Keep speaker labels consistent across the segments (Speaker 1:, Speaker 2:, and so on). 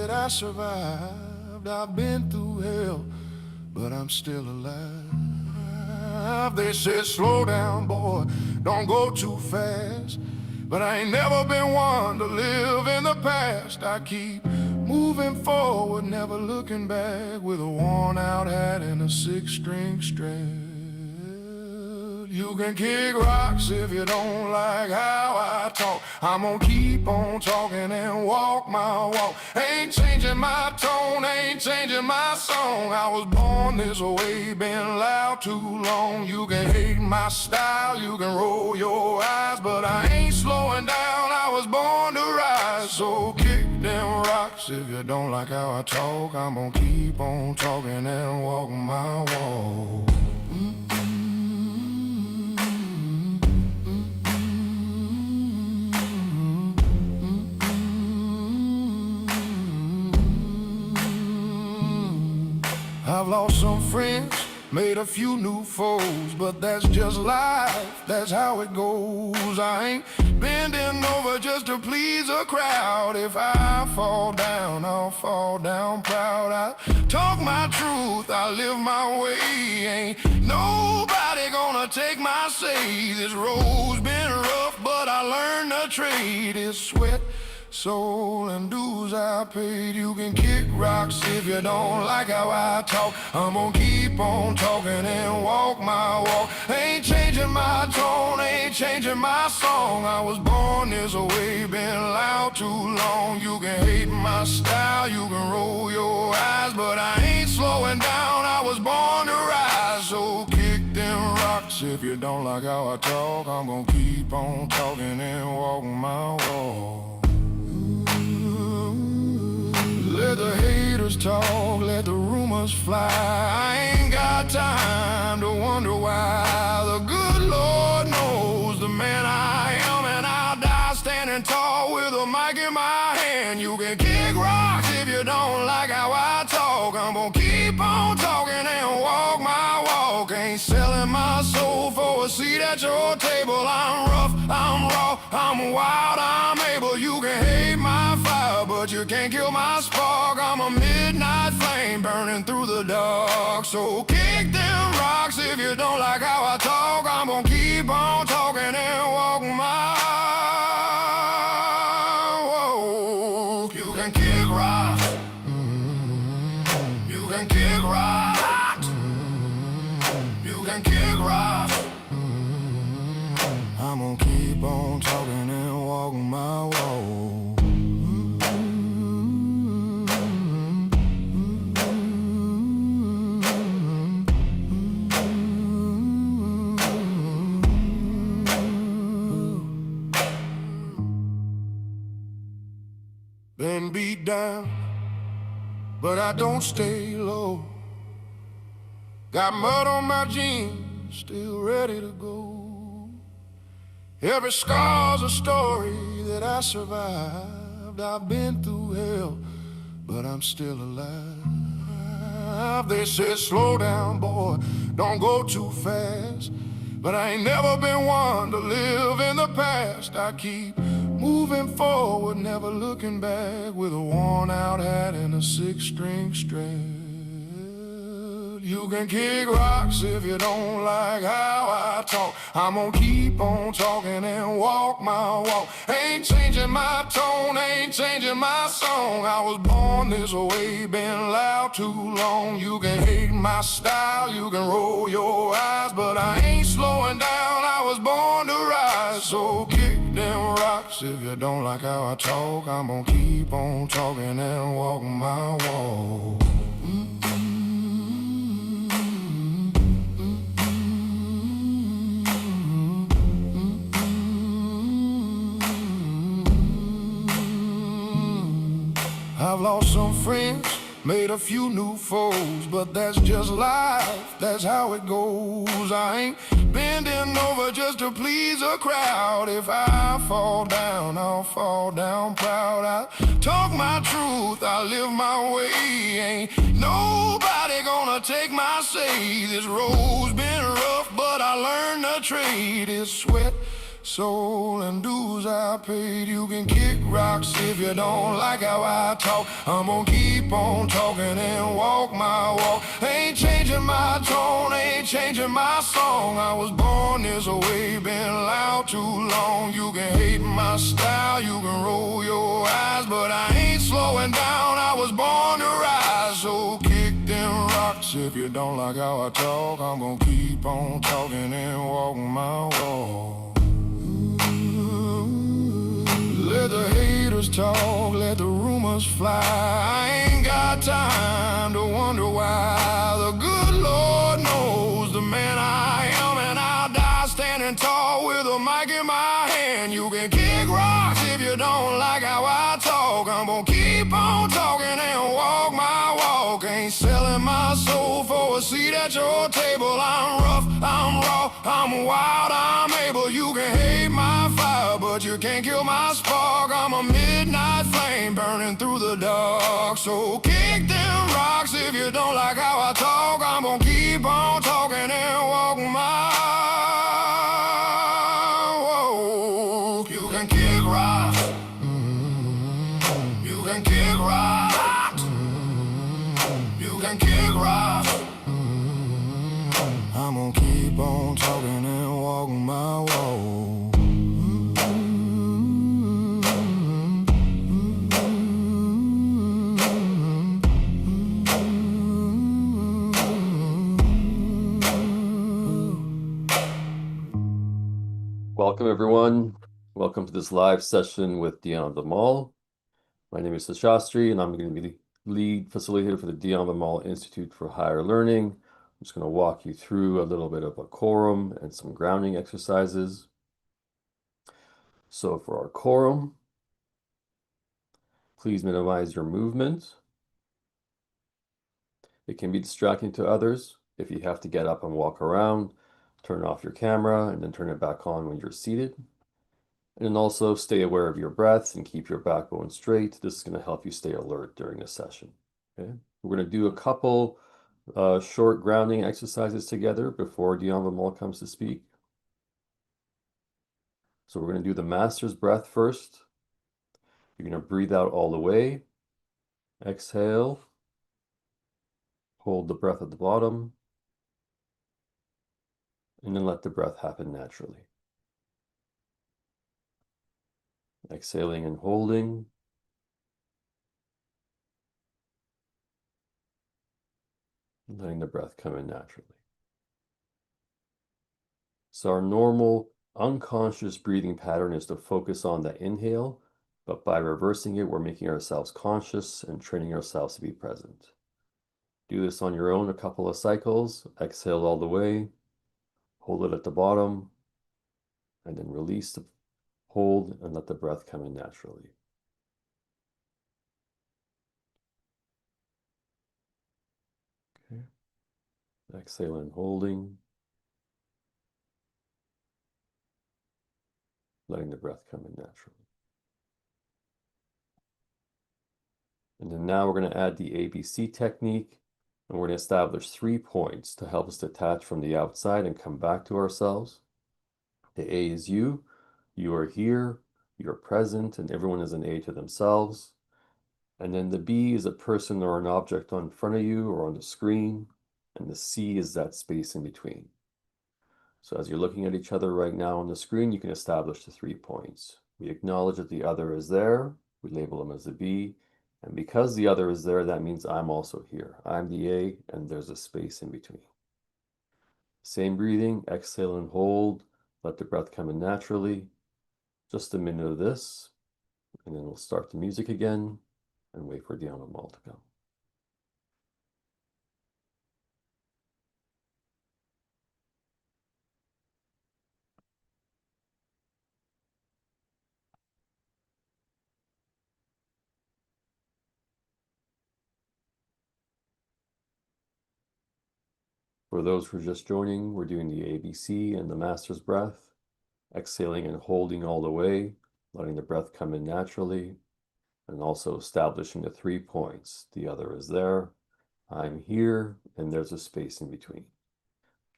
Speaker 1: that I survived. I've been through hell, but I'm still alive. They said, slow down, boy, don't go too fast. But I ain't never been one to live in the past. I keep moving forward, never looking back, with a worn-out hat and a six-string strap. You can kick rocks if you don't like how I talk. I'm gonna keep on talking and walk my walk. Ain't changing my tone, ain't changing my song. I was born this way, been loud too long. You can hate my style, you can roll your eyes, but I ain't slowing down, I was born to rise. So kick them rocks if you don't like how I talk. I'm gonna keep on talking and walk my walk. I've lost some friends, made a few new foes, but that's just life, that's how it goes. I ain't bending over just to please a crowd. If I fall down, I'll fall down proud. I talk my truth, I live my way. Ain't nobody gonna take my say. This road's been rough, but I learned the trade. It's sweat, soul, and dues I paid. You can kick rocks if you don't like how I talk. I'm gonna keep on talking and walk my walk. Ain't changing my tone, ain't changing my song. I was born this way, been loud too long. You can hate my style, you can roll your eyes, but I ain't slowing down, I was born to rise. So kick them rocks if you don't like how I talk. I'm gonna keep on talking and walk my walk. Let the haters talk, let the rumors fly. I ain't got time to wonder why. The good Lord knows the man I am, and I'll die standing tall with a mic in my hand. You can kick rocks if you don't like how I talk. I'm gonna keep on talking and walk my walk. Ain't selling my soul for a seat at your table. I'm rough, I'm raw, I'm wild, I'm able. You can hate my fire, but you can't kill my spark. I'm a midnight flame burning through the dark. So kick them rocks if you don't like how I talk. I'm gonna keep on talking and walk my walk. You can kick rocks. You can kick rocks. You can kick rocks. I'm gonna keep on talking and walk my walk. Been beat down, but I don't stay low. Got mud on my jeans, still ready to go. Every scar's a story that I survived. I've been through hell, but I'm still alive. They said, slow down, boy, don't go too fast. But I ain't never been one to live in the past. I keep moving forward, never looking back, with a worn-out hat and a six-string strap. You can kick rocks if you don't like how I talk. I'm gonna keep on talking and walk my walk. Ain't changing my tone, ain't changing my song. I was born this way, been loud too long. You can hate my style, you can roll your eyes, but I ain't slowing down, I was born to rise. So kick them rocks if you don't like how I talk. I'm gonna keep on talking and walk my walk. I've lost some friends, made a few new foes, but that's just life, that's how it goes. I ain't bending over just to please a crowd. If I fall down, I'll fall down proud. I talk my truth, I live my way. Ain't nobody gonna take my say. This road's been rough, but I learned the trade. It's sweat, soul and dues I paid. You can kick rocks if you don't like how I talk. I'm gonna keep on talking and walk my walk. Ain't changing my tone, ain't changing my song. I was born this way, been loud too long. You can hate my style, you can roll your eyes, but I ain't slowing down. I was born to rise, so kick them rocks if you don't like how I talk. I'm gonna keep on talking and walk my walk. Let the haters talk, let the rumors fly. I ain't got time to wonder why. The good Lord knows the man I am, and I'll die standing tall with a mic in my hand. You can kick rocks if you don't like how I talk. I'm gonna keep on talking and walk my walk. Ain't selling my soul for a seat at your table. I'm rough, I'm raw, I'm wild, I'm able. You can hate my fire, but you can't kill my spark. I'm a midnight flame burning through the dark. So kick them rocks if you don't like how I talk. I'm gonna keep on talking and walk my walk. You can kick rocks. You can kick rocks. You can kick rocks. I'm gonna keep on talking and walk my walk.
Speaker 2: Welcome, everyone. Welcome to this live session with Dhyan Vimal. My name is Shastri, and I'm going to be the lead facilitator for the Dhyan Vimal Institute for Higher Learning. I'm just going to walk you through a little bit of a quorum and some grounding exercises. So for our quorum, please minimize your movement. It can be distracting to others. If you have to get up and walk around, turn off your camera and then turn it back on when you're seated. And also stay aware of your breath and keep your backbone straight. This is going to help you stay alert during the session. Okay? We're going to do a couple short grounding exercises together before Dhyan Vimal comes to speak. So we're going to do the master's breath first. You're going to breathe out all the way. Exhale. Hold the breath at the bottom. And then let the breath happen naturally. Exhaling and holding. Letting the breath come in naturally. So our normal unconscious breathing pattern is to focus on the inhale, but by reversing it, we're making ourselves conscious and training ourselves to be present. Do this on your own a couple of cycles. Exhale all the way, hold it at the bottom, and then release the hold and let the breath come in naturally. Okay. Exhale and holding, letting the breath come in naturally. And then now we're going to add the ABC technique, and we're going to establish 3 points to help us detach from the outside and come back to ourselves. The A is you. You are here, you're present, and everyone is an A to themselves. And then the B is a person or an object in front of you or on the screen. And the C is that space in between. So as you're looking at each other right now on the screen, you can establish the 3 points. We acknowledge that the other is there. We label them as a B. And because the other is there, that means I'm also here. I'm the A, and there's a space in between. Same breathing, exhale and hold. Let the breath come in naturally. Just a minute of this, and then we'll start the music again and wait for Dhyan Vimal to come. For those who are just joining, we're doing the ABC and the master's breath, exhaling and holding all the way, letting the breath come in naturally, and also establishing the 3 points. The other is there, I'm here, and there's a space in between,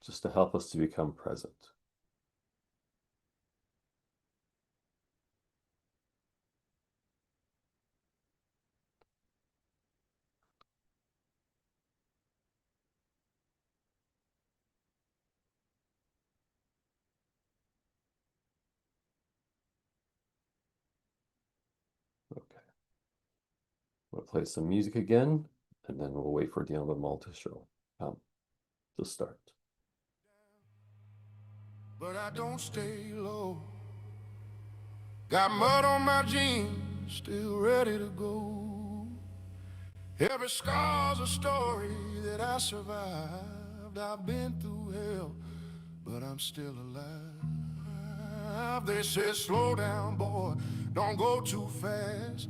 Speaker 2: just to help us to become present. We'll play some music again, and then we'll wait for Dhyan Vimal to show to start.
Speaker 1: But I don't stay low. Got mud on my jeans, still ready to go. Every scar's a story that I survived. I've been through hell, but I'm still alive. They say slow down, boy, don't go too fast.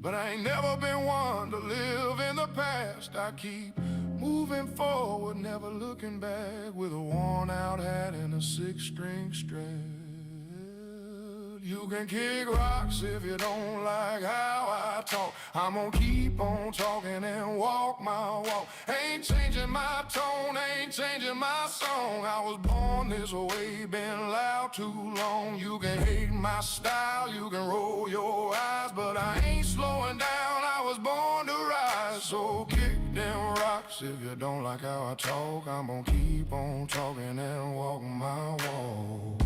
Speaker 1: But I ain't never been one to live in the past. I keep moving forward, never looking back, with a worn out hat and a six-string strap. You can kick rocks if you don't like how I talk. I'm gonna keep on talking and walk my walk. Ain't changing my tone, ain't changing my song. I was born this way, been loud too long. You can hate my style, you can roll your eyes, but I ain't slowing down, I was born to rise. So kick them rocks if you don't like how I talk. I'm gonna keep on talking and walk my walk.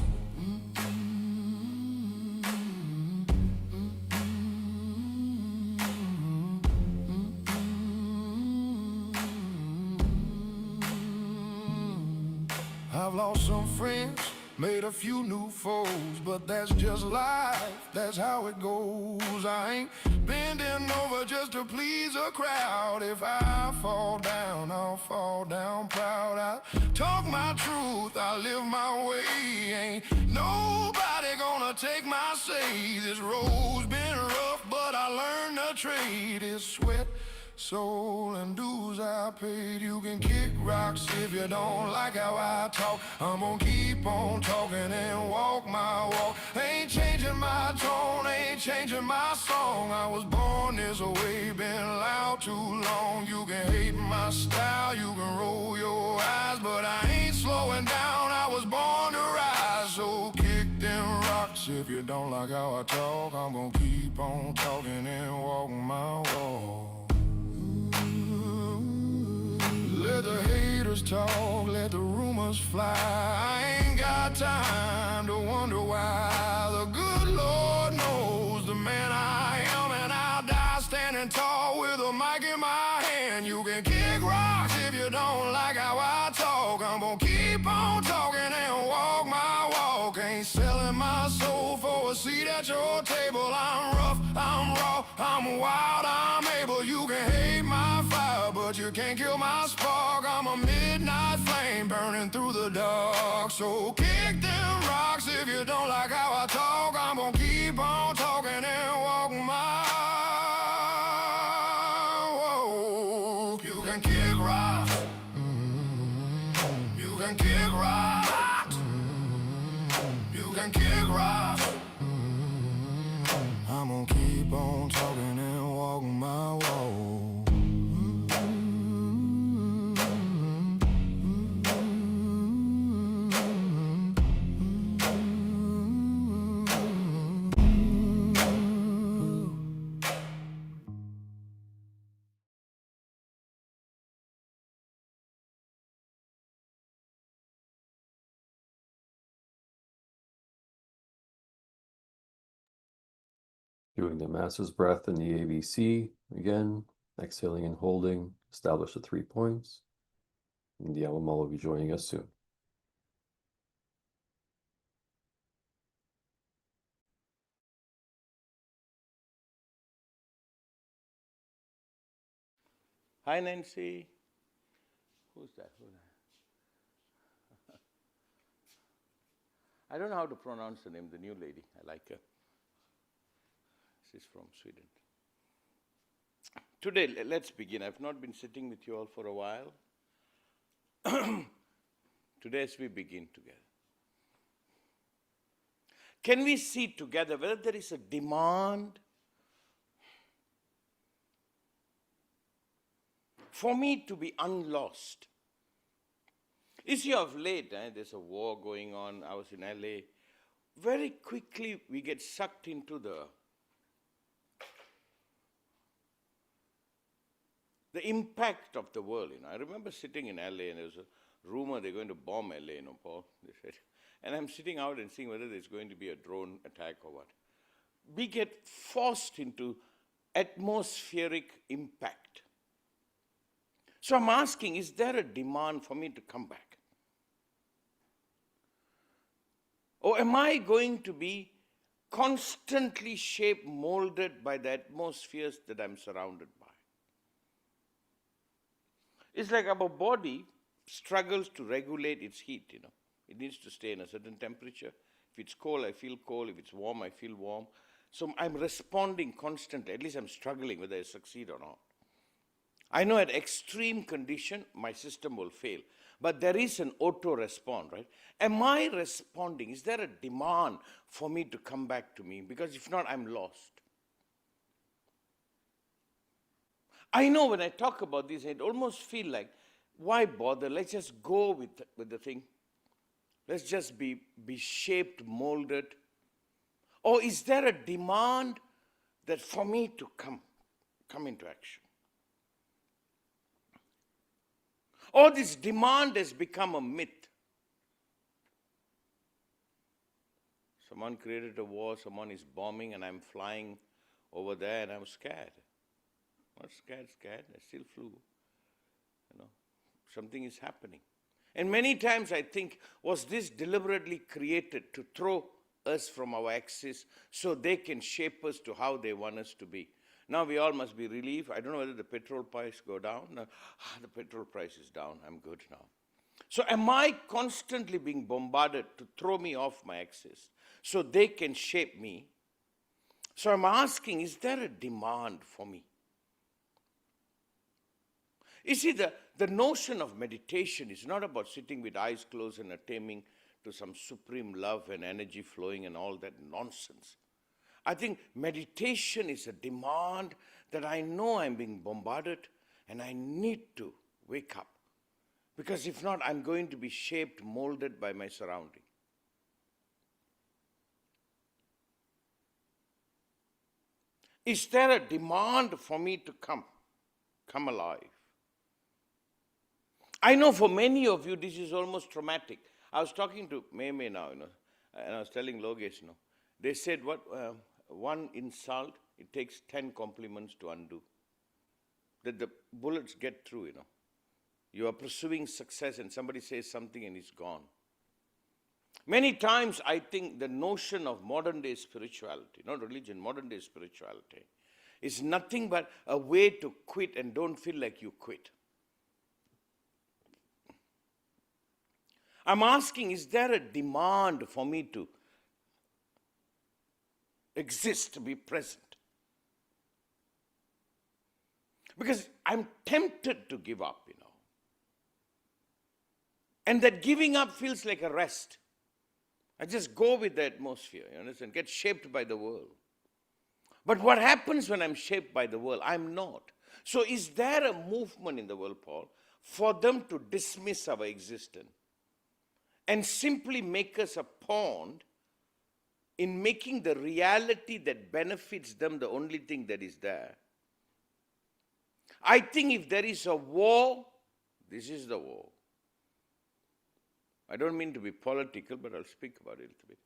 Speaker 1: I've lost some friends, made a few new foes, but that's just life, that's how it goes. I ain't bending over just to please a crowd. If I fall down, I'll fall down proud. I talk my truth, I live my way. Ain't nobody gonna take my say. This road's been rough, but I learned the trade. It's sweat, soul, and dues I paid. You can kick rocks if you don't like how I talk. I'm gonna keep on talking and walk my walk. Ain't changing my tone, ain't changing my song. I was born this way, been loud too long. You can hate my style, you can roll your eyes, but I ain't slowing down, I was born to rise. So kick them rocks if you don't like how I talk. I'm gonna keep on talking and walk my walk. Let the haters talk, let the rumors fly. I ain't got time to wonder why. The good Lord knows the man I am, and I'll die standing tall with a mic in my hand. You can kick rocks if you don't like how I talk. I'm gonna keep on talking and walk my walk. Ain't selling my soul for a seat at your table. I'm rough, I'm raw, I'm wild, I'm able. You can hate my fire, but you can't kill my spark. I'm a midnight flame burning through the dark. So kick them rocks if you don't like how I talk. I'm gonna keep on talking and walk my walk. You can kick rocks. You can kick rocks. You can kick rocks. I'm gonna keep on talking and walk my walk.
Speaker 2: Doing the master's breath in the ABC again, exhaling and holding, establish the 3 points. And Dhyan Vimal will be joining us soon.
Speaker 3: Hi, Nancy. Who's that? I don't know how to pronounce the name, the new lady. I like her. She's from Sweden. Today, let's begin. I've not been sitting with you all for a while. Today, as we begin together, can we see together whether there is a demand for me to be unlost? You see, of late, there's a war going on. I was in LA. Very quickly, we get sucked into the impact of the world. I remember sitting in LA, and there was a rumor they're going to bomb LA, Paul, they said. And I'm sitting out and seeing whether there's going to be a drone attack or what. We get forced into atmospheric impact. So I'm asking, is there a demand for me to come back? Or am I going to be constantly shaped, molded by the atmospheres that I'm surrounded by? It's like our body struggles to regulate its heat, you know. It needs to stay in a certain temperature. If it's cold, I feel cold. If it's warm, I feel warm. So I'm responding constantly. At least I'm struggling whether I succeed or not. I know at extreme condition, my system will fail. But there is an auto-response, right? Am I responding? Is there a demand for me to come back to me? Because if not, I'm lost. I know when I talk about this, it almost feel like, why bother? Let's just go with the thing. Let's just be shaped, molded. Or is there a demand that for me to come into action? Or this demand has become a myth. Someone created a war, someone is bombing, and I'm flying over there and I'm scared. Not scared. I still flew. You know, something is happening. And many times I think, was this deliberately created to throw us from our axis so they can shape us to how they want us to be? Now we all must be relieved. I don't know whether the petrol price go down. No, the petrol price is down. I'm good now. So am I constantly being bombarded to throw me off my axis so they can shape me? So I'm asking, is there a demand for me? You see, the notion of meditation is not about sitting with eyes closed and attaining to some supreme love and energy flowing and all that nonsense. I think meditation is a demand that I know I'm being bombarded and I need to wake up. Because if not, I'm going to be shaped, molded by my surrounding. Is there a demand for me to come alive? I know for many of you, this is almost traumatic. I was talking to May now, you know, and I was telling Logesh, you know, they said, one insult, it takes 10 compliments to undo. That the bullets get through, you know. You are pursuing success and somebody says something and it's gone. Many times I think the notion of modern day spirituality, not religion, modern day spirituality, is nothing but a way to quit and don't feel like you quit. I'm asking, is there a demand for me to exist, to be present? Because I'm tempted to give up, you know. And that giving up feels like a rest. I just go with the atmosphere, you understand, get shaped by the world. But what happens when I'm shaped by the world? I'm not. So is there a movement in the world, Paul, for them to dismiss our existence and simply make us a pawn in making the reality that benefits them the only thing that is there? I think if there is a war, this is the war. I don't mean to be political, but I'll speak about it a little bit.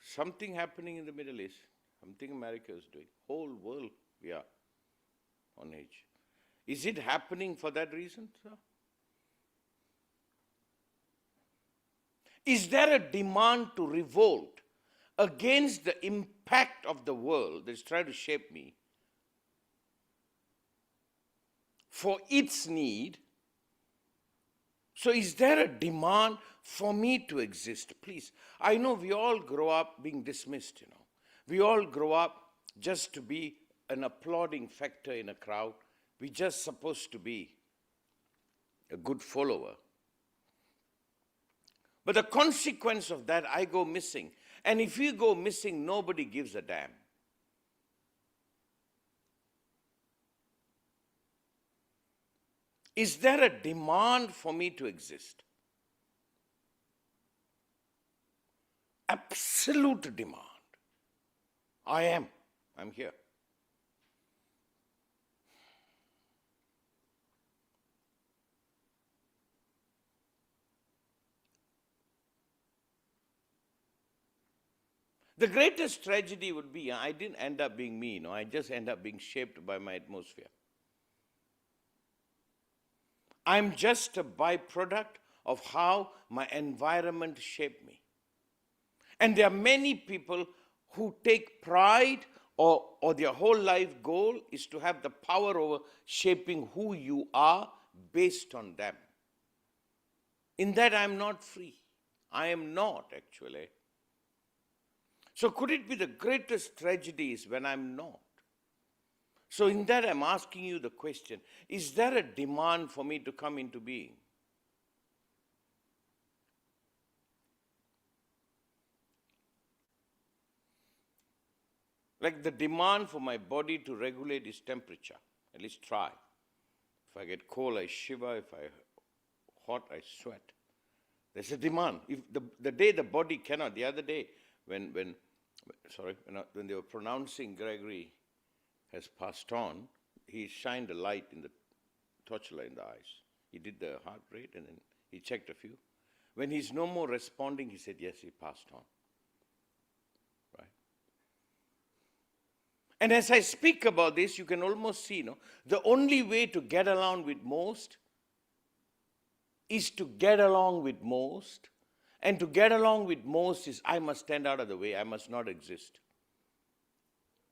Speaker 3: Something happening in the Middle East, something America is doing. Whole world, we are on edge. Is it happening for that reason, sir? Is there a demand to revolt against the impact of the world that's trying to shape me for its need? So is there a demand for me to exist? Please, I know we all grow up being dismissed, you know. We all grow up just to be an applauding factor in a crowd. We're just supposed to be a good follower. But the consequence of that, I go missing. And if you go missing, nobody gives a damn. Is there a demand for me to exist? Absolute demand. I'm here. The greatest tragedy would be, I didn't end up being me, I just end up being shaped by my atmosphere. I'm just a byproduct of how my environment shaped me. And there are many people who take pride or their whole life goal is to have the power over shaping who you are based on them. In that I'm not free. I am not actually. So could it be the greatest tragedy is when I'm not? So in that I'm asking you the question, is there a demand for me to come into being? Like the demand for my body to regulate its temperature, at least try. If I get cold, I shiver. If I hot, I sweat. There's a demand. If the day the body cannot, the other day when they were pronouncing Gregory has passed on, he shined a light in the torchlight in the eyes. He did the heart rate and then he checked a few. When he's no more responding, he said, yes, he passed on. Right? And as I speak about this, you can almost see, the only way to get along with most is to get along with most. And to get along with most is I must stand out of the way. I must not exist.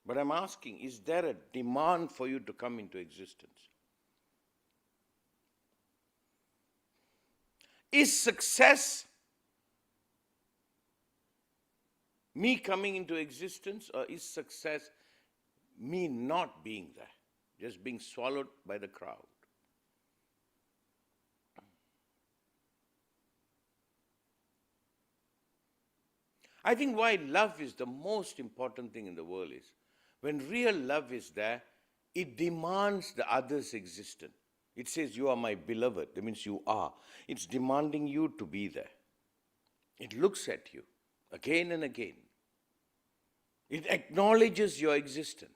Speaker 3: But I'm asking, is there a demand for you to come into existence? Is success me coming into existence, or is success me not being there, just being swallowed by the crowd? I think why love is the most important thing in the world is, when real love is there, it demands the other's existence. It says, you are my beloved. That means you are. It's demanding you to be there. It looks at you again and again. It acknowledges your existence.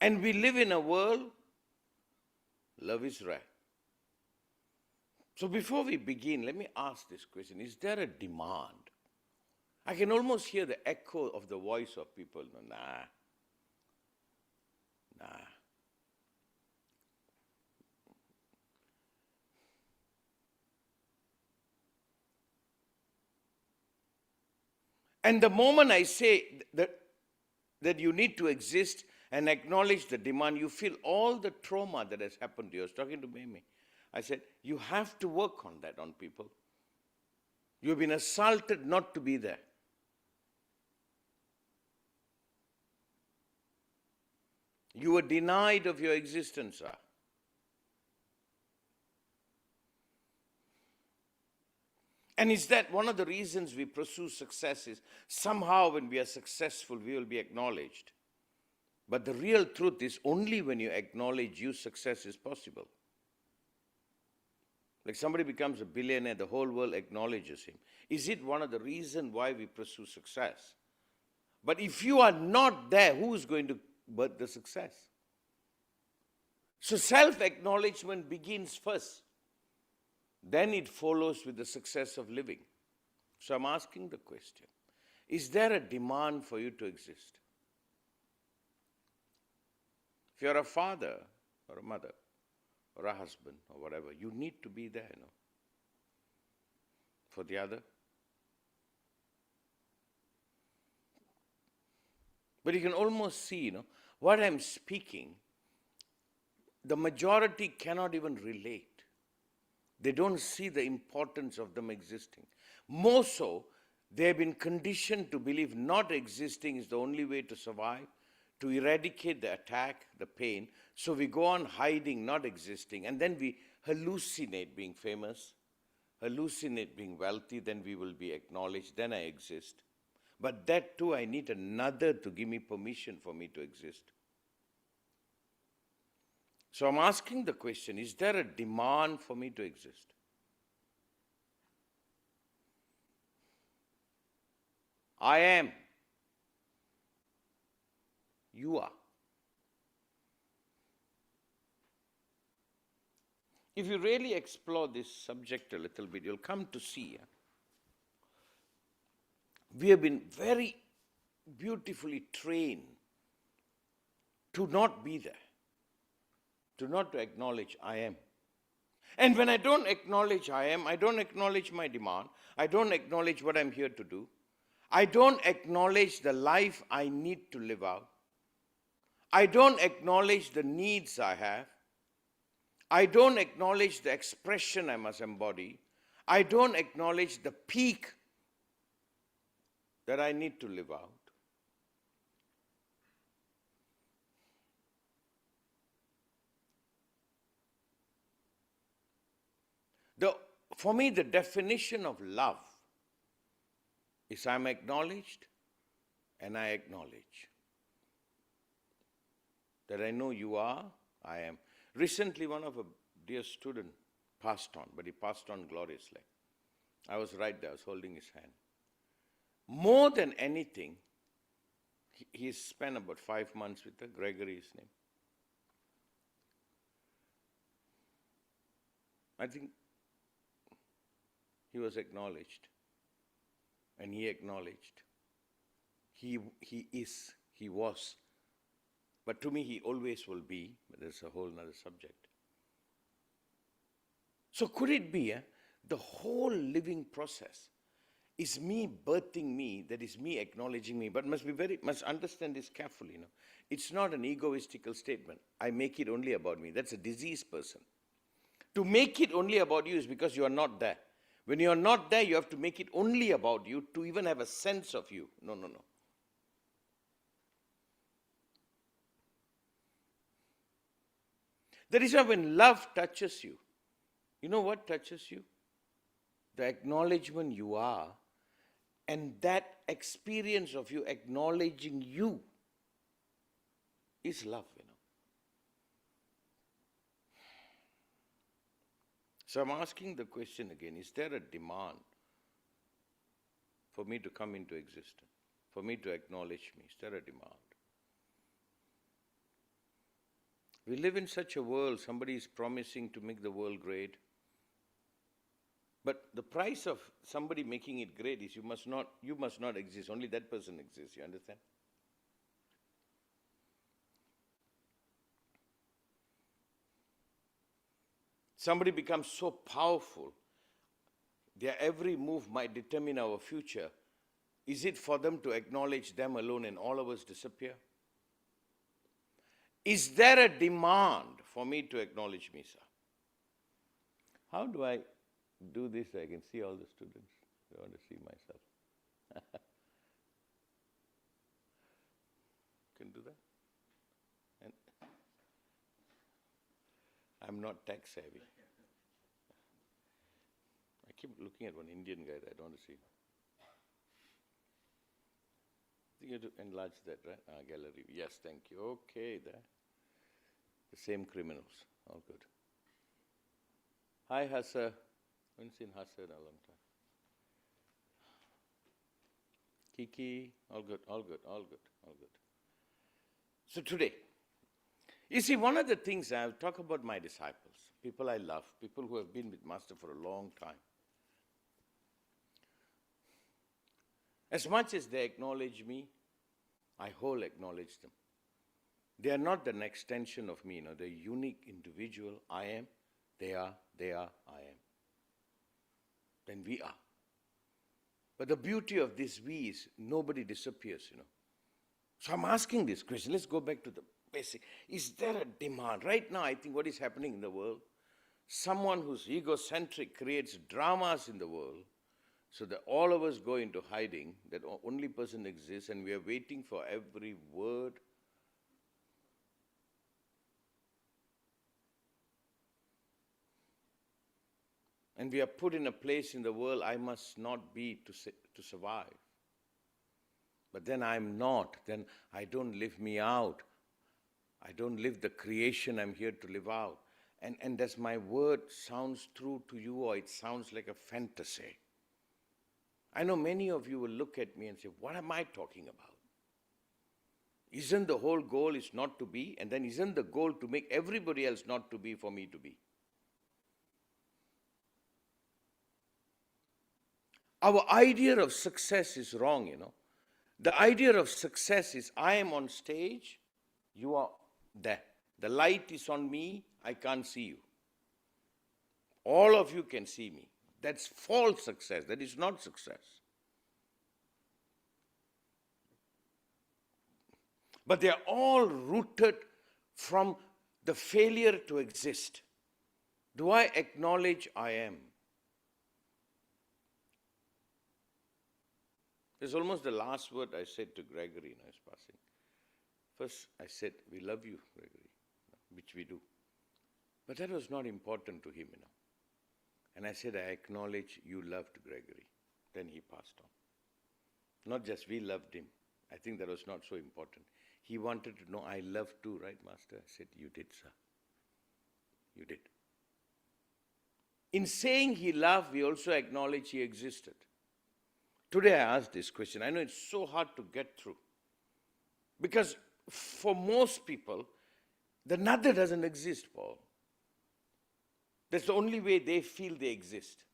Speaker 3: And we live in a world, love is rare. So before we begin, let me ask this question. Is there a demand? I can almost hear the echo of the voice of people. Nah. And the moment I say that you need to exist and acknowledge the demand, you feel all the trauma that has happened to you. I was talking to Mimi. I said, you have to work on that on people. You've been assaulted not to be there. You were denied of your existence, sir. And is that one of the reasons we pursue success is somehow when we are successful, we will be acknowledged. But the real truth is only when you acknowledge you, success is possible. Like somebody becomes a billionaire, the whole world acknowledges him. Is it one of the reasons why we pursue success? But if you are not there, who is going to birth the success? So self-acknowledgement begins first. Then it follows with the success of living. So I'm asking the question, is there a demand for you to exist? If you're a father or a mother or a husband or whatever, you need to be there, for the other. But you can almost see, what I'm speaking, the majority cannot even relate. They don't see the importance of them existing. More so, they have been conditioned to believe not existing is the only way to survive, to eradicate the attack, the pain. So we go on hiding, not existing, and then we hallucinate being famous, hallucinate being wealthy, then we will be acknowledged, then I exist. But that too, I need another to give me permission for me to exist. So I'm asking the question, is there a demand for me to exist? I am. You are. If you really explore this subject a little bit, you'll come to see we have been very beautifully train to not be there, to not to acknowledge I am. And when I don't acknowledge I am, I don't acknowledge my demand, I don't acknowledge what I'm here to do, I don't acknowledge the life I need to live out, I don't acknowledge the needs I have, I don't acknowledge the expression I must embody, I don't acknowledge the peak that I need to live out. For me, the definition of love is I'm acknowledged and I acknowledge that I know you are, I am. Recently, one of a dear student passed on, but he passed on gloriously. I was right there, I was holding his hand. More than anything, he spent about 5 months with Gregory, his name. I think he was acknowledged, and he acknowledged. He is, he was. But to me, he always will be, but that's a whole other subject. So could it be the whole living process is me birthing me, that is me acknowledging me, but must understand this carefully. It's not an egoistical statement. I make it only about me. That's a diseased person. To make it only about you is because you are not there. When you are not there, you have to make it only about you to even have a sense of you. No. That is why when love touches you, you know what touches you? The acknowledgement you are, and that experience of you acknowledging you is love, So I'm asking the question again, is there a demand for me to come into existence, for me to acknowledge me? Is there a demand? We live in such a world, somebody is promising to make the world great. But the price of somebody making it great is you must not exist, only that person exists, you understand? Somebody becomes so powerful, their every move might determine our future. Is it for them to acknowledge them alone and all of us disappear? Is there a demand for me to acknowledge me, sir? How do I do this? I can see all the students. I want to see myself. Can do that? And I'm not tech savvy. I keep looking at one Indian guy that I don't want to see. You have to enlarge that, right? Gallery. Yes, thank you. Okay, there. The same criminals. All good. Hi, Hassa. I haven't seen Hassa in a long time. Kiki. All good. So today, you see, one of the things I'll talk about my disciples, people I love, people who have been with Master for a long time. As much as they acknowledge me, I whole acknowledge them. They are not an extension of me, they're unique individual. I am, they are, I am. Then we are. But the beauty of this we is nobody disappears, So I'm asking this question. Let's go back to the basic. Is there a demand? Right now, I think what is happening in the world, someone who's egocentric creates dramas in the world so that all of us go into hiding, that only person exists, and we are waiting for every word. And we are put in a place in the world I must not be to survive. But then I'm not. Then I don't live me out. I don't live the creation I'm here to live out. And does my word sounds true to you, or it sounds like a fantasy? I know many of you will look at me and say, what am I talking about? Isn't the whole goal is not to be? And then isn't the goal to make everybody else not to be for me to be? Our idea of success is wrong, The idea of success is I am on stage, you are there. The light is on me, I can't see you. All of you can see me. That's false success. That is not success. But they are all rooted from the failure to exist. Do I acknowledge I am? It's almost the last word I said to Gregory in his passing. First, I said, we love you, Gregory, which we do. But that was not important to him, And I said, I acknowledge you loved Gregory. Then he passed on. Not just we loved him. I think that was not so important. He wanted to know, I love too, right, Master? I said, you did, sir. You did. In saying he loved, we also acknowledge he existed. Today I asked this question. I know it's so hard to get through. Because for most people, the another doesn't exist, Paul. That's the only way they feel they exist.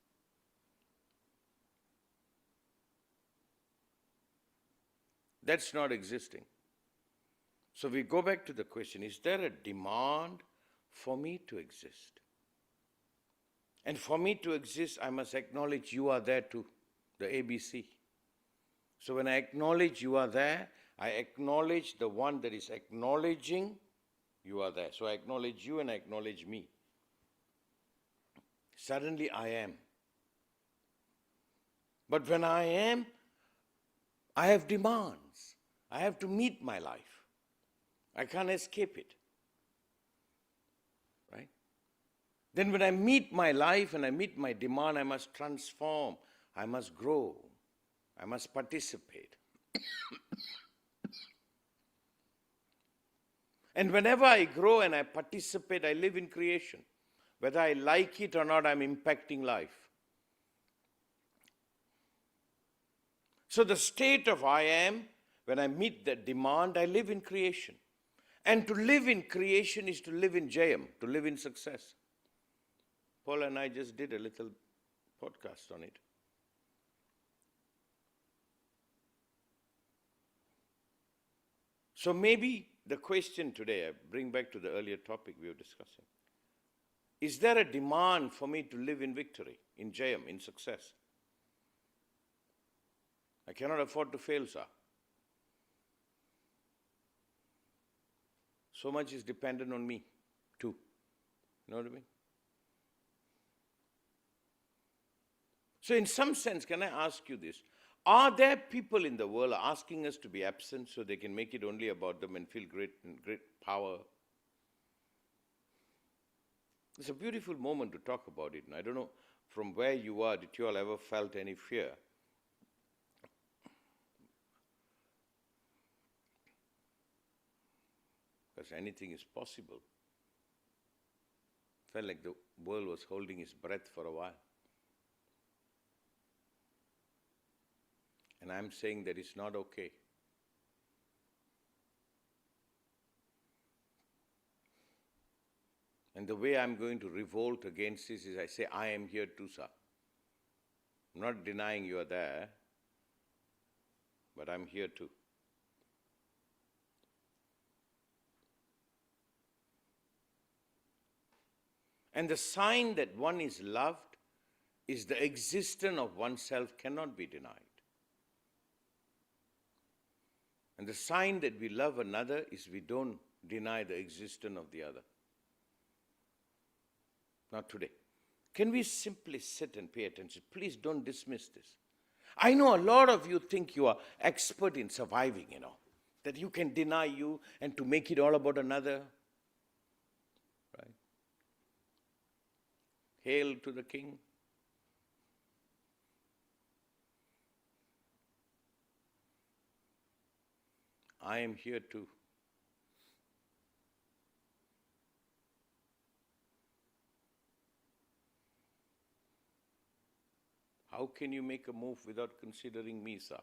Speaker 3: That's not existing. So we go back to the question, is there a demand for me to exist? And for me to exist, I must acknowledge you are there too, the ABC. So when I acknowledge you are there, I acknowledge the one that is acknowledging you are there. So I acknowledge you and I acknowledge me. Suddenly I am. But when I am, I have demands. I have to meet my life. I can't escape it. Right? Then when I meet my life and I meet my demand, I must transform. I must grow. I must participate. And whenever I grow and I participate, I live in creation. Whether I like it or not, I'm impacting life. So the state of I am, when I meet that demand, I live in creation. And to live in creation is to live in Jayam, to live in success. Paul and I just did a little podcast on it. So maybe the question today, I bring back to the earlier topic we were discussing. Is there a demand for me to live in victory, in Jayam, in success? I cannot afford to fail, sir. So much is dependent on me, too. You know what I mean? So in some sense, can I ask you this? Are there people in the world asking us to be absent so they can make it only about them and feel great power? It's a beautiful moment to talk about it. And I don't know from where you are, did you all ever felt any fear? Because anything is possible. Felt like the world was holding its breath for a while. And I'm saying that it's not okay. And the way I'm going to revolt against this is I say, I am here too, sir. I'm not denying you are there, but I'm here too. And the sign that one is loved is the existence of oneself cannot be denied. And the sign that we love another is we don't deny the existence of the other. Not today. Can we simply sit and pay attention? Please don't dismiss this. I know a lot of you think you are expert in surviving, that you can deny you and to make it all about another. Right? Hail to the King. I am here too. How can you make a move without considering me, sir?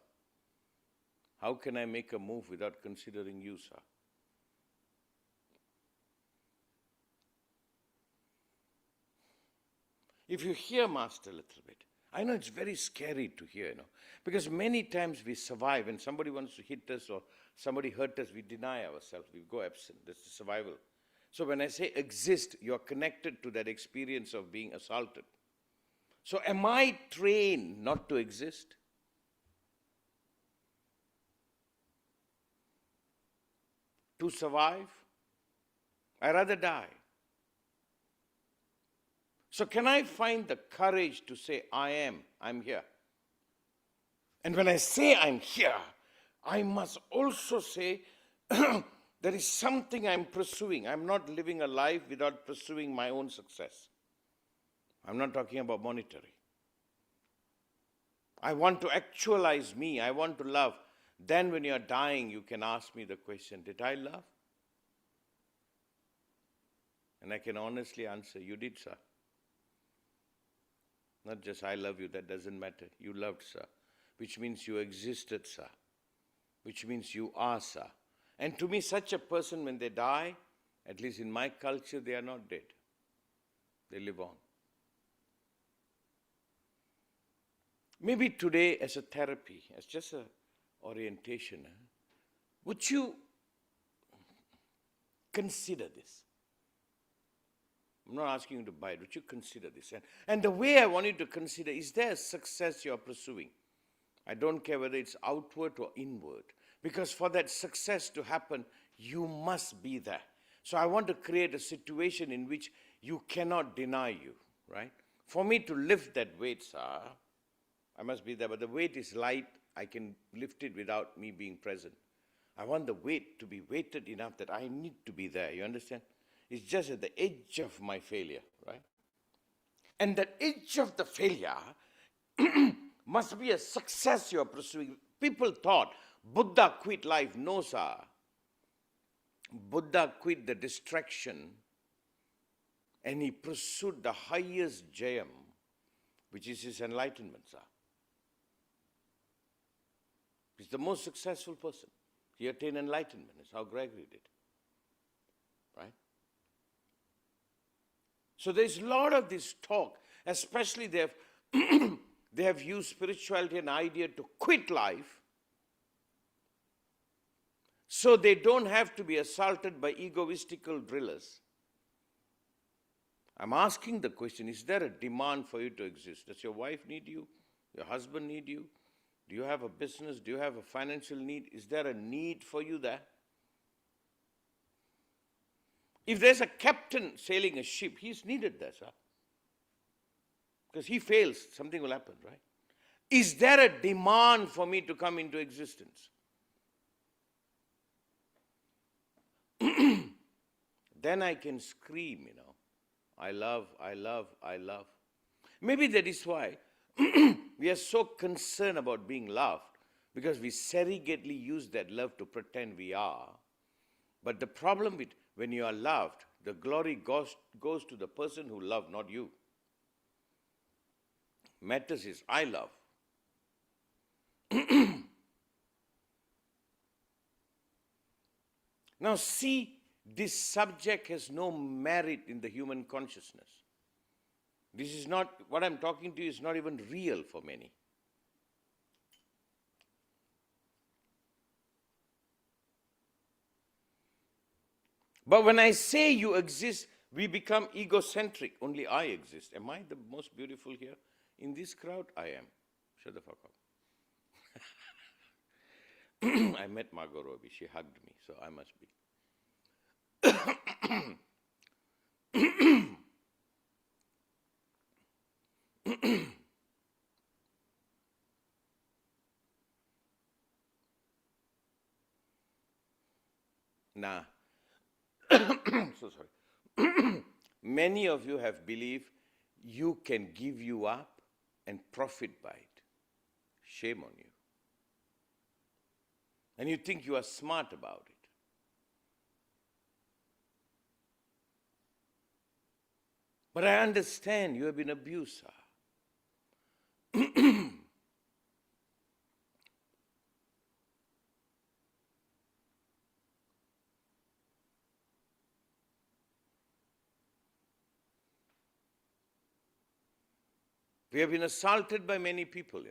Speaker 3: How can I make a move without considering you, sir? If you hear Master a little bit, I know it's very scary to hear, because many times we survive. When somebody wants to hit us or somebody hurt us, we deny ourselves. We go absent. That's survival. So when I say exist, you're connected to that experience of being assaulted. So am I trained not to exist? To survive? I rather die. So can I find the courage to say, I'm here? And when I say I'm here, I must also say, there is something I'm pursuing. I'm not living a life without pursuing my own success. I'm not talking about monetary. I want to actualize me. I want to love. Then when you're dying, you can ask me the question, did I love? And I can honestly answer, you did, sir. Not just I love you, that doesn't matter. You loved, sir. Which means you existed, sir. Which means you are, sir. And to me, such a person, when they die, at least in my culture, they are not dead. They live on. Maybe today, as a therapy, as just an orientation, would you consider this? I'm not asking you to buy it. Would you consider this? And the way I want you to consider, is there a success you're pursuing? I don't care whether it's outward or inward. Because for that success to happen, you must be there. So I want to create a situation in which you cannot deny you, right? For me to lift that weight, sir, I must be there. But the weight is light. I can lift it without me being present. I want the weight to be weighted enough that I need to be there. You understand? It's just at the edge of my failure, right? And that edge of the failure must be a success you're pursuing. People thought Buddha quit life. No, sir. Buddha quit the distraction and he pursued the highest jayam, which is his enlightenment, sir. He's the most successful person. He attained enlightenment. That's how Gregory did. Right? So there's a lot of this talk, especially they have used spirituality and idea to quit life so they don't have to be assaulted by egoistical drillers. I'm asking the question, is there a demand for you to exist? Does your wife need you? Your husband need you? Do you have a business? Do you have a financial need? Is there a need for you there? If there's a captain sailing a ship, he's needed there, sir. Because he fails, something will happen, right? Is there a demand for me to come into existence? Then I can scream, I love, I love, I love. Maybe that is why we are so concerned about being loved, because we surrogately use that love to pretend we are. But the problem with when you are loved, the glory goes to the person who loved, not you. Matters is, I love. Now see, this subject has no merit in the human consciousness. This is not, what I'm talking to you is not even real for many. But when I say you exist, we become egocentric. Only I exist. Am I the most beautiful here? In this crowd, I am. Shut the fuck up. I met Margot Robbie. She hugged me, so I must be. Now, so sorry. Many of you have believed you can give you up and profit by it. Shame on you. And you think you are smart about it. But I understand you have been abused, sir. We have been assaulted by many people,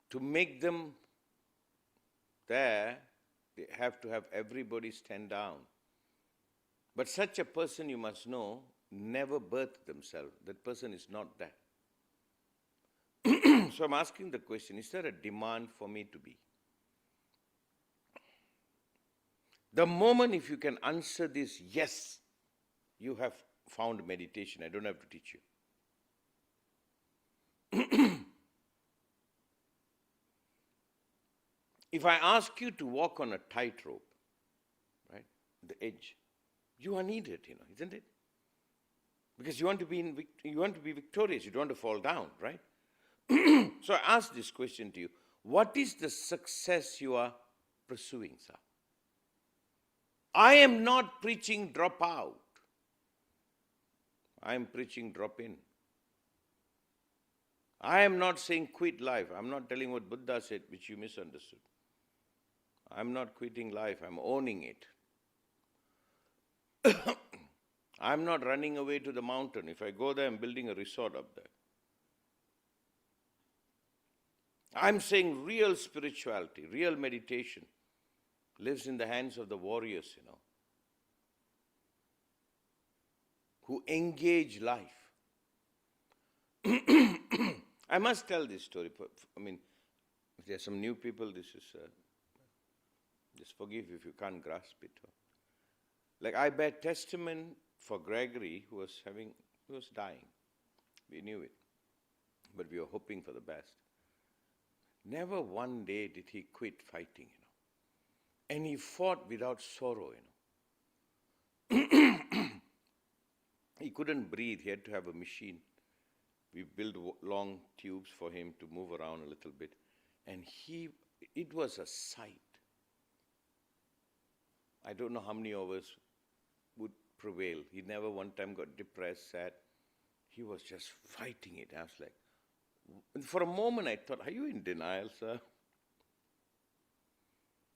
Speaker 3: To make them there, they have to have everybody stand down. But such a person, you must know, never birthed themselves. That person is not there. So I'm asking the question, is there a demand for me to be? The moment if you can answer this, yes, you have found meditation. I don't have to teach you. If I ask you to walk on a tightrope, right, the edge, you are needed, isn't it? Because you want to be victorious. You don't want to fall down, right? So I ask this question to you. What is the success you are pursuing, sir? I am not preaching drop out. I am preaching drop in. I am not saying quit life. I'm not telling what Buddha said, which you misunderstood. I'm not quitting life. I'm owning it. I'm not running away to the mountain. If I go there, I'm building a resort up there. I'm saying real spirituality, real meditation lives in the hands of the warriors, who engage life. I must tell this story. I mean, if there are some new people, this is, just forgive if you can't grasp it. Like I bear testament for Gregory, who was dying. We knew it, but we were hoping for the best. Never one day did he quit fighting, And he fought without sorrow, He couldn't breathe. He had to have a machine. We built long tubes for him to move around a little bit. And it was a sight. I don't know how many of us would prevail. He never one time got depressed, sad. He was just fighting it. I was like, for a moment I thought, are you in denial, sir?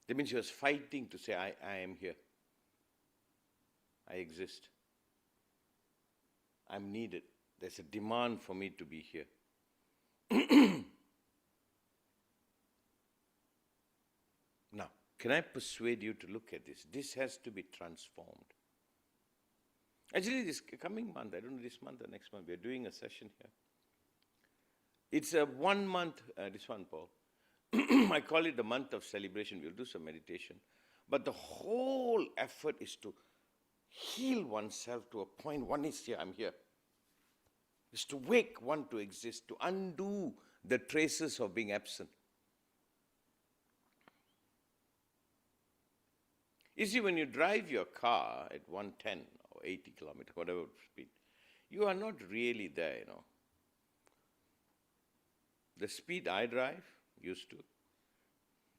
Speaker 3: That means he was fighting to say, I am here. I exist. I'm needed. There's a demand for me to be here. Now, can I persuade you to look at this? This has to be transformed. Actually, this coming month, I don't know this month or next month, we're doing a session here. It's a 1 month, this one, Paul. I call it the month of celebration. We'll do some meditation. But the whole effort is to heal oneself to a point. One is here, I'm here. Is to wake one to exist, to undo the traces of being absent. You see, when you drive your car at 110 or 80 kilometers, whatever speed, you are not really there, The speed I drive, used to,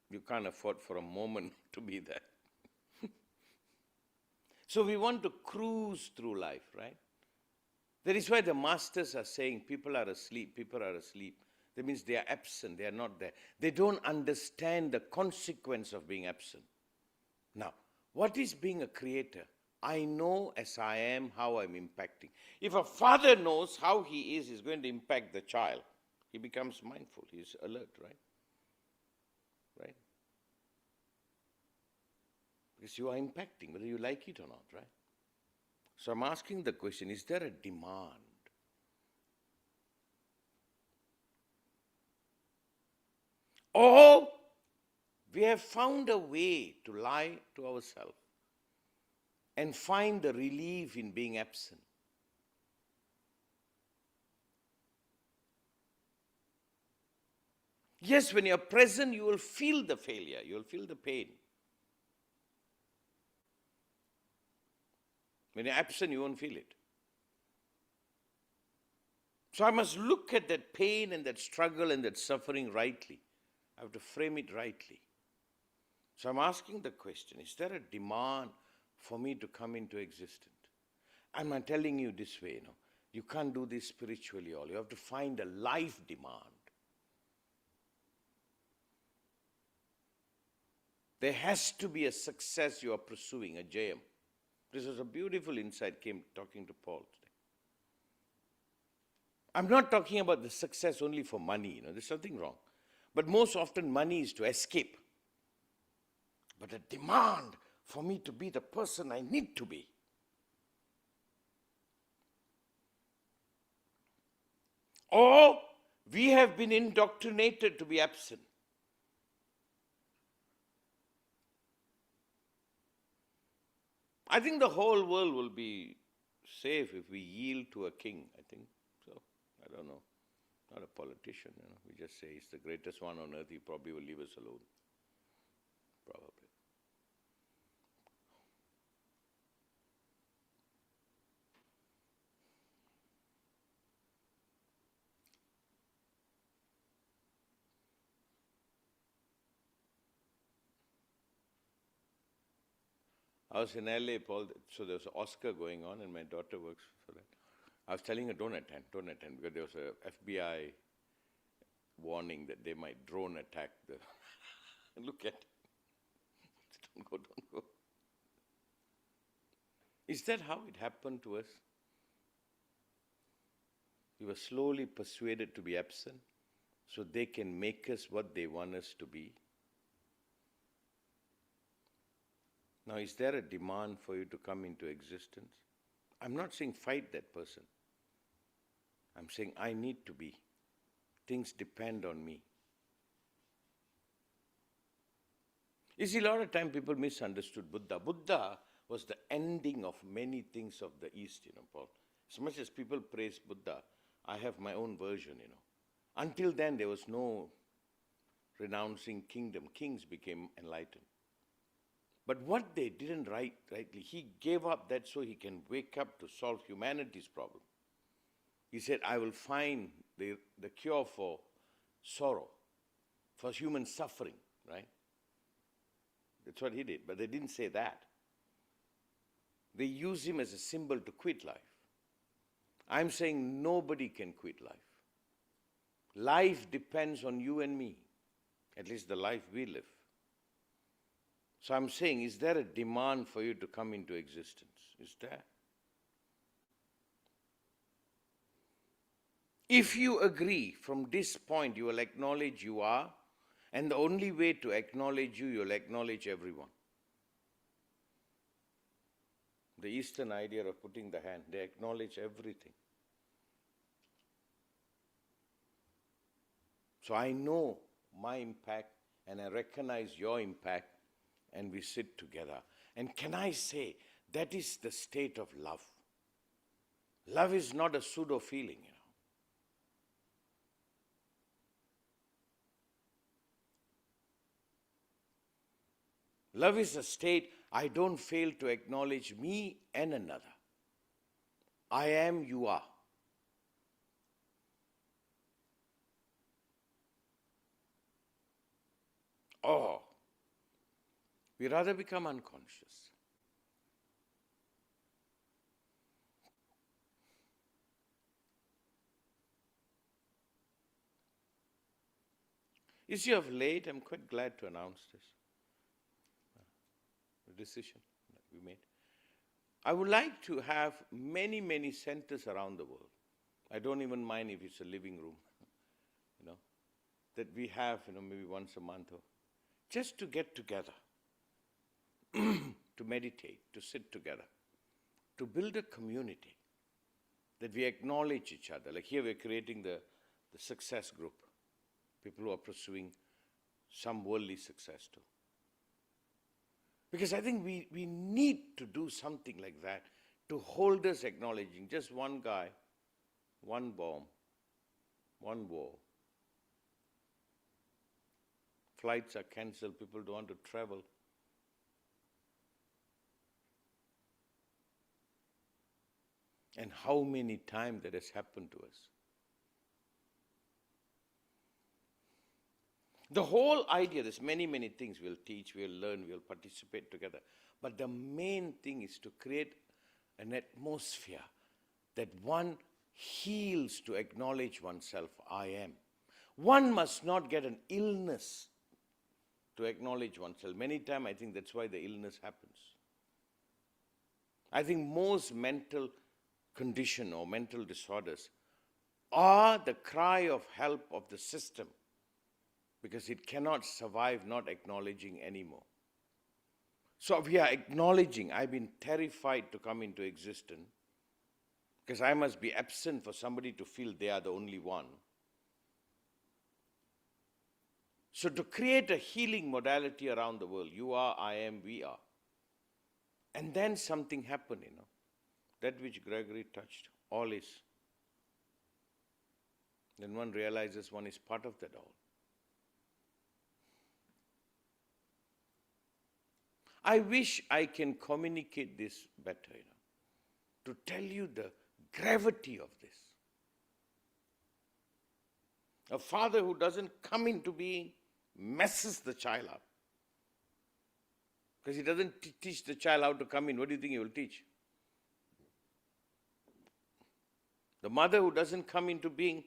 Speaker 3: you can't afford for a moment to be there. So we want to cruise through life, right? That is why the masters are saying people are asleep, people are asleep. That means they are absent, they are not there. They don't understand the consequence of being absent. Now, what is being a creator? I know as I am how I'm impacting. If a father knows how he is, he's going to impact the child. He becomes mindful, he's alert, right? Right? Because you are impacting, whether you like it or not, right? So I'm asking the question, is there a demand? Or we have found a way to lie to ourselves and find the relief in being absent. Yes, when you're present, you will feel the failure, you will feel the pain. When you're absent, you won't feel it. So I must look at that pain and that struggle and that suffering rightly. I have to frame it rightly. So I'm asking the question, is there a demand for me to come into existence? I'm not telling you this way, you can't do this spiritually all. You have to find a life demand. There has to be a success you are pursuing, a jayam. This was a beautiful insight came talking to Paul today. I'm not talking about the success only for money, there's nothing wrong. But most often money is to escape. But a demand for me to be the person I need to be. Or we have been indoctrinated to be absent. I think the whole world will be safe if we yield to a king, I think. So, I don't know. Not a politician, We just say he's the greatest one on earth. He probably will leave us alone. Probably. I was in LA, Paul, so there was an Oscar going on, and my daughter works for that. I was telling her, don't attend, because there was a FBI warning that they might drone attack the... Look at it. Don't go. Is that how it happened to us? We were slowly persuaded to be absent so they can make us what they want us to be. Now, is there a demand for you to come into existence? I'm not saying fight that person. I'm saying I need to be. Things depend on me. You see, a lot of time people misunderstood Buddha. Buddha was the ending of many things of the East, Paul. As much as people praise Buddha, I have my own version, Until then, there was no renouncing kingdom. Kings became enlightened. But what they didn't rightly, he gave up that so he can wake up to solve humanity's problem. He said, I will find the cure for sorrow, for human suffering, right? That's what he did, but they didn't say that. They use him as a symbol to quit life. I'm saying nobody can quit life. Life depends on you and me, at least the life we live. So I'm saying, is there a demand for you to come into existence? Is there? If you agree, from this point you will acknowledge you are, and the only way to acknowledge you, you'll acknowledge everyone. The Eastern idea of putting the hand, they acknowledge everything. So I know my impact and I recognize your impact, and we sit together. And can I say, that is the state of love. Love is not a pseudo feeling, Love is a state I don't fail to acknowledge me and another. I am, you are. Or we rather become unconscious. You see, of late, I'm quite glad to announce this. The decision that we made. I would like to have many, many centers around the world. I don't even mind if it's a living room, that we have, maybe once a month, or just to get together, to meditate, to sit together, to build a community, that we acknowledge each other. Like here we're creating the success group, people who are pursuing some worldly success too. Because I think we need to do something like that to hold us acknowledging just one guy, one bomb, one war. Flights are cancelled, people don't want to travel. And how many times that has happened to us. The whole idea, there's many, many things we'll teach, we'll learn, we'll participate together. But the main thing is to create an atmosphere that one heals to acknowledge oneself, I am. One must not get an illness to acknowledge oneself. Many times I think that's why the illness happens. I think most mental condition or mental disorders or the cry of help of the system, because it cannot survive not acknowledging anymore. So we are acknowledging, I've been terrified to come into existence because I must be absent for somebody to feel they are the only one. So to create a healing modality around the world, you are, I am, we are. And then something happened, that which Gregory touched, all is. Then one realizes one is part of that all. I wish I can communicate this better, to tell you the gravity of this. A father who doesn't come into being messes the child up. Because he doesn't teach the child how to come in. What do you think he will teach? The mother who doesn't come into being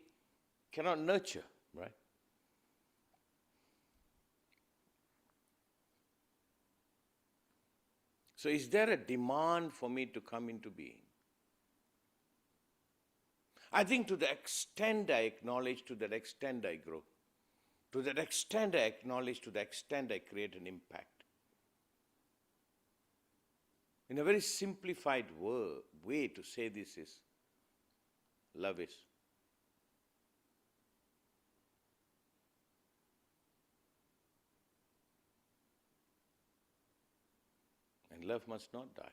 Speaker 3: cannot nurture, right? So is there a demand for me to come into being? I think to the extent I acknowledge, to that extent I grow. To that extent I acknowledge, to the extent I create an impact. In a very simplified way to say this is, love is. And love must not die.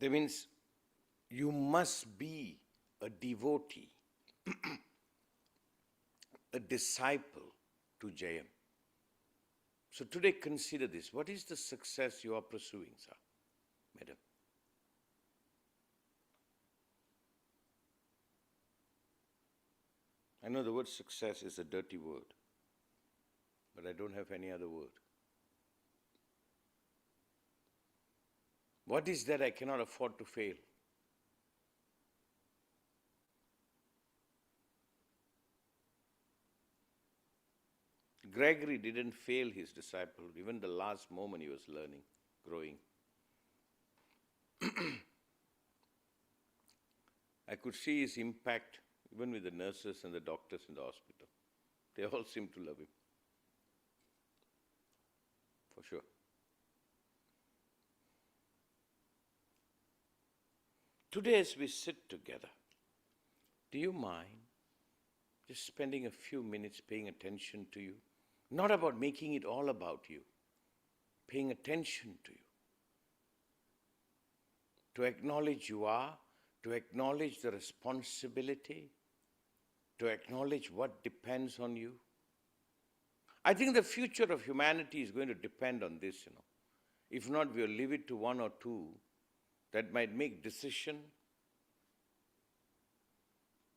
Speaker 3: That means you must be a devotee, a disciple to Jayam. So today consider this. What is the success you are pursuing, sir, madam? I know the word success is a dirty word, but I don't have any other word. What is that I cannot afford to fail? Gregory didn't fail his disciple, even the last moment he was learning, growing. I could see his impact even with the nurses and the doctors in the hospital. They all seemed to love him. For sure. Today as we sit together, do you mind just spending a few minutes paying attention to you? Not about making it all about you, paying attention to you. To acknowledge you are, to acknowledge the responsibility, to acknowledge what depends on you. I think the future of humanity is going to depend on this, If not, we'll leave it to one or two that might make decision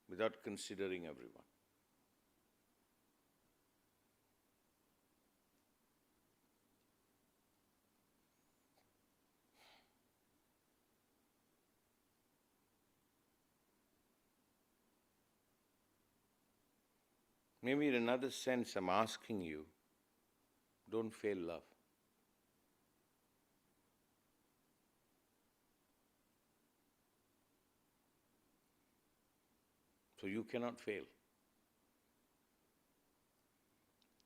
Speaker 3: without considering everyone. Maybe in another sense, I'm asking you, don't fail love. So you cannot fail.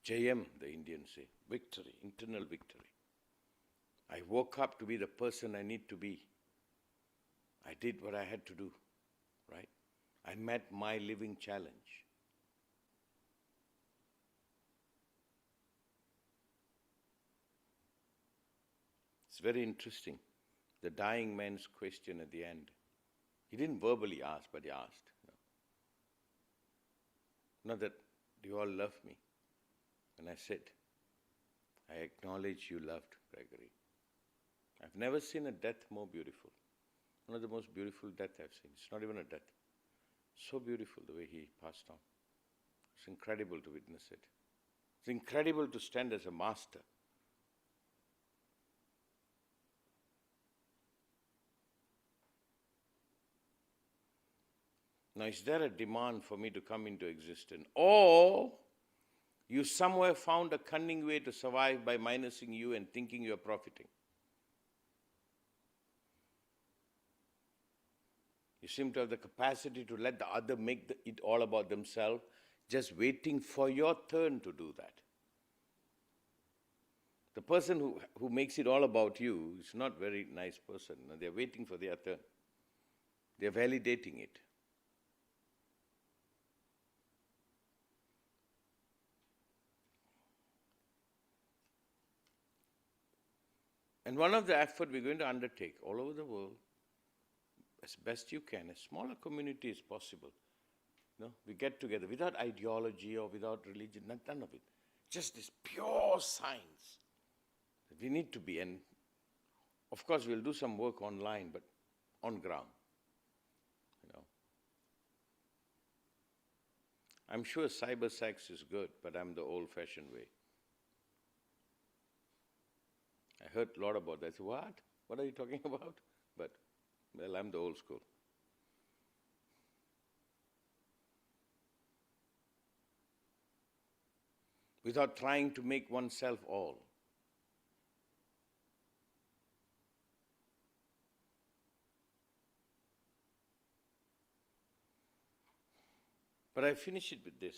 Speaker 3: Jayam, the Indians say, victory, internal victory. I woke up to be the person I need to be. I did what I had to do, right? I met my living challenge. It's very interesting. The dying man's question at the end. He didn't verbally ask, but he asked. Not that, do you all love me? And I said, I acknowledge you loved Gregory. I've never seen a death more beautiful. One of the most beautiful deaths I've seen. It's not even a death. So beautiful the way he passed on. It's incredible to witness it. It's incredible to stand as a master. Now, is there a demand for me to come into existence? Or You somewhere found a cunning way to survive by minusing you and thinking you're profiting. You seem to have the capacity to let the other make it all about themselves, just waiting for your turn to do that. The person who makes it all about you is not a very nice person. They're waiting for their turn. They're validating it. And one of the efforts we're going to undertake all over the world, as best you can, a smaller community is possible. No, we get together without ideology or without religion, none of it. Just this pure science that we need to be. And of course, we'll do some work online, but on ground. You know, I'm sure cyber sex is good, but I'm the old-fashioned way. I heard a lot about that. I said, what? What are you talking about? But, well, I'm the old school. Without trying to make oneself all. But I finish it with this,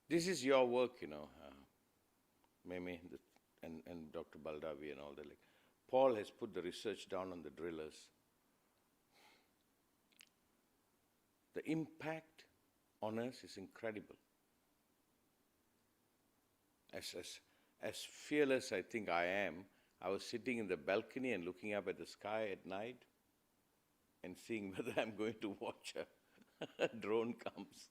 Speaker 3: This is your work, Meme and Dr. Baldavi and all that. Like, Paul has put the research down on the drillers. The impact on us is incredible. As fearless I think I am, I was sitting in the balcony and looking up at the sky at night and seeing whether I'm going to watch a drone comes.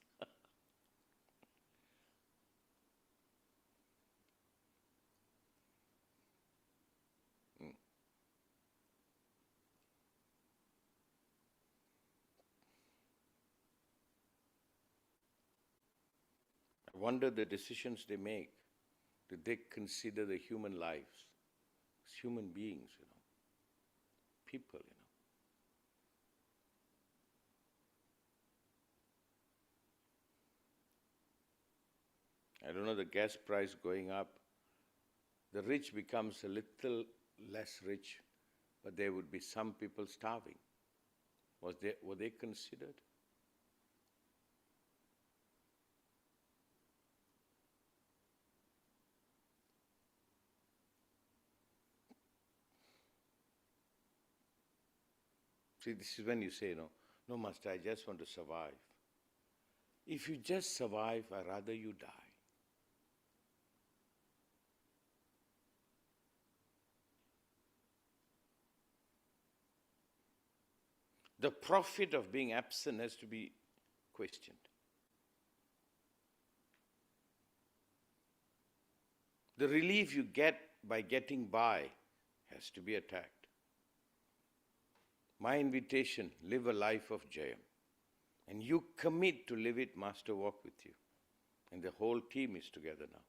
Speaker 3: I wonder the decisions they make. Do they consider the human lives as human beings, people, I don't know, the gas price going up. The rich becomes a little less rich, but there would be some people starving. Were they considered? See, this is when you say, no, Master, I just want to survive. If you just survive, I'd rather you die. The profit of being absent has to be questioned. The relief you get by getting by has to be attacked. My invitation, live a life of Jayam. And you commit to live it, Master walk with you. And the whole team is together now.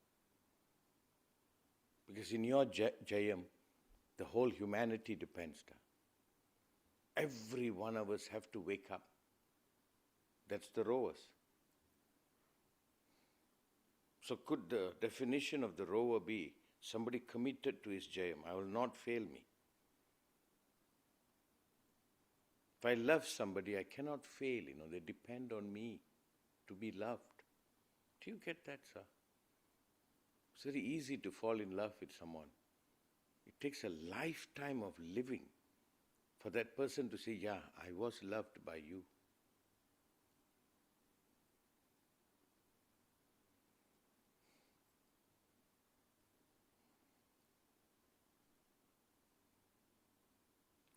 Speaker 3: Because in your Jayam, the whole humanity depends now. Every one of us have to wake up. That's the rowers. So could the definition of the rower be somebody committed to his Jayam? I will not fail me. If I love somebody, I cannot fail. They depend on me to be loved. Do you get that, sir? It's very easy to fall in love with someone. It takes a lifetime of living for that person to say, yeah, I was loved by you.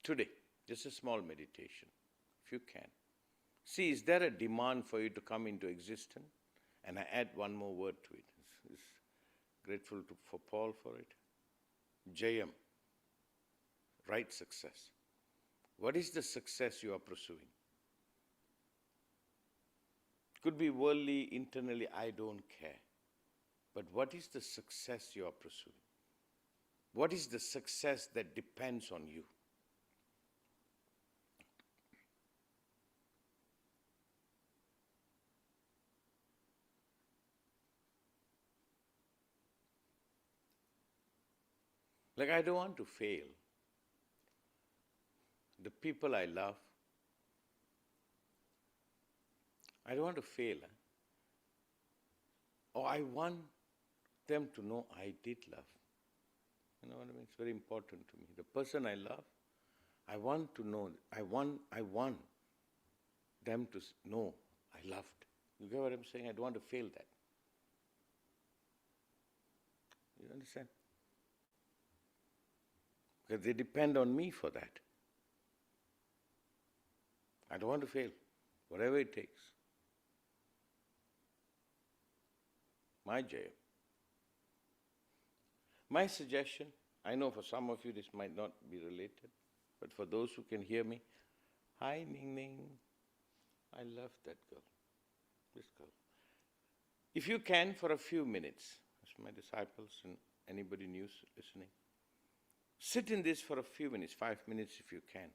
Speaker 3: Today, just a small meditation, if you can. See, is there a demand for you to come into existence? And I add one more word to it. It's grateful for Paul for it. Jayam, right success. What is the success you are pursuing? Could be worldly, internally, I don't care. But what is the success you are pursuing? What is the success that depends on you? Like, I don't want to fail. The people I love, I don't want to fail. Or I want them to know I did love. You know what I mean? It's very important to me. The person I love, I want to know, I want them to know I loved. You get what I'm saying? I don't want to fail that. You understand? Because they depend on me for that. I don't want to fail, whatever it takes. My Jaya. My suggestion, I know for some of you this might not be related, but for those who can hear me, hi Ning Ning, I love that girl, this girl. If you can, for a few minutes, as my disciples and anybody new listening, sit in this for a few minutes, 5 minutes if you can.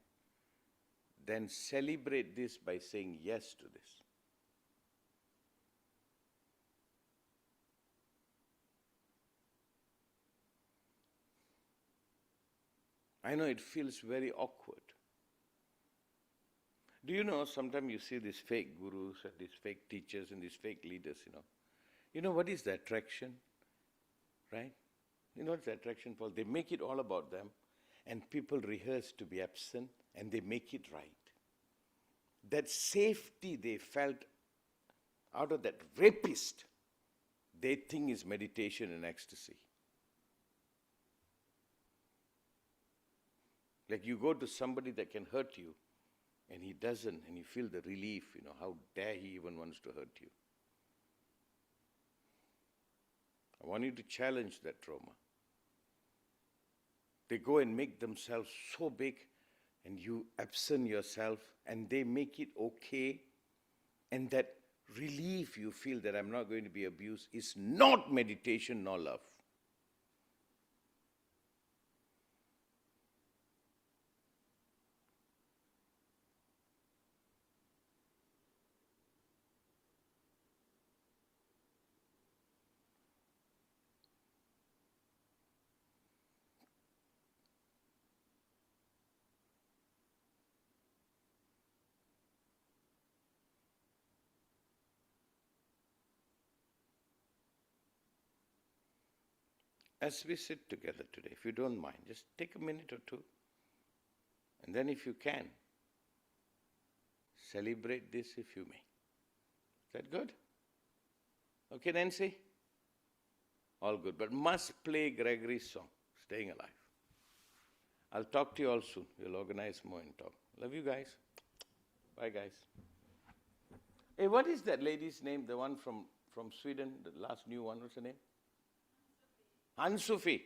Speaker 3: Then celebrate this by saying yes to this. I know it feels very awkward. Do you know, sometimes you see these fake gurus and these fake teachers and these fake leaders, you know. You know what is the attraction, right? You know what's the attraction for? They make it all about them, and people rehearse to be absent, and they make it right. That safety they felt out of that rapist, they think is meditation and ecstasy. Like you go to somebody that can hurt you, and he doesn't, and you feel the relief, you know, how dare he even wants to hurt you. I want you to challenge that trauma. They go and make themselves so big, and you absent yourself, and they make it okay, and that relief you feel that I'm not going to be abused is not meditation nor love. As we sit together today, if you don't mind, just take a minute or two. And then if you can, celebrate this if you may. Is that good? Okay, Nancy? All good. But must play Gregory's song, Staying Alive. I'll talk to you all soon. We'll organize more and talk. Love you guys. Bye, guys. Hey, what is that lady's name? The one from Sweden, the last new one. What's her name? Ansufi.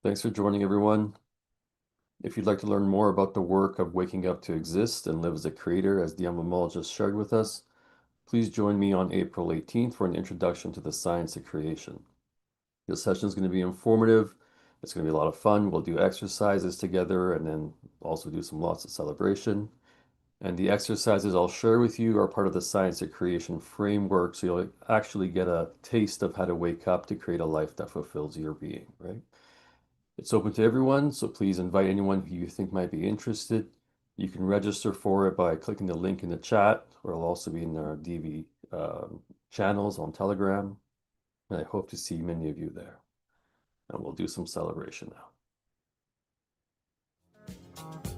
Speaker 2: Thanks for joining, everyone. If you'd like to learn more about the work of waking up to exist and live as a creator, as Dhyan Vimal just shared with us, please join me on April 18th for an introduction to the science of creation. This session is going to be informative. It's going to be a lot of fun. We'll do exercises together and then also do lots of celebration. And the exercises I'll share with you are part of the science of creation framework, so you'll actually get a taste of how to wake up to create a life that fulfills your being, right? It's open to everyone, so please invite anyone who you think might be interested. You can register for it by clicking the link in the chat, or it'll also be in our DV channels on Telegram. And I hope to see many of you there. And we'll do some celebration now.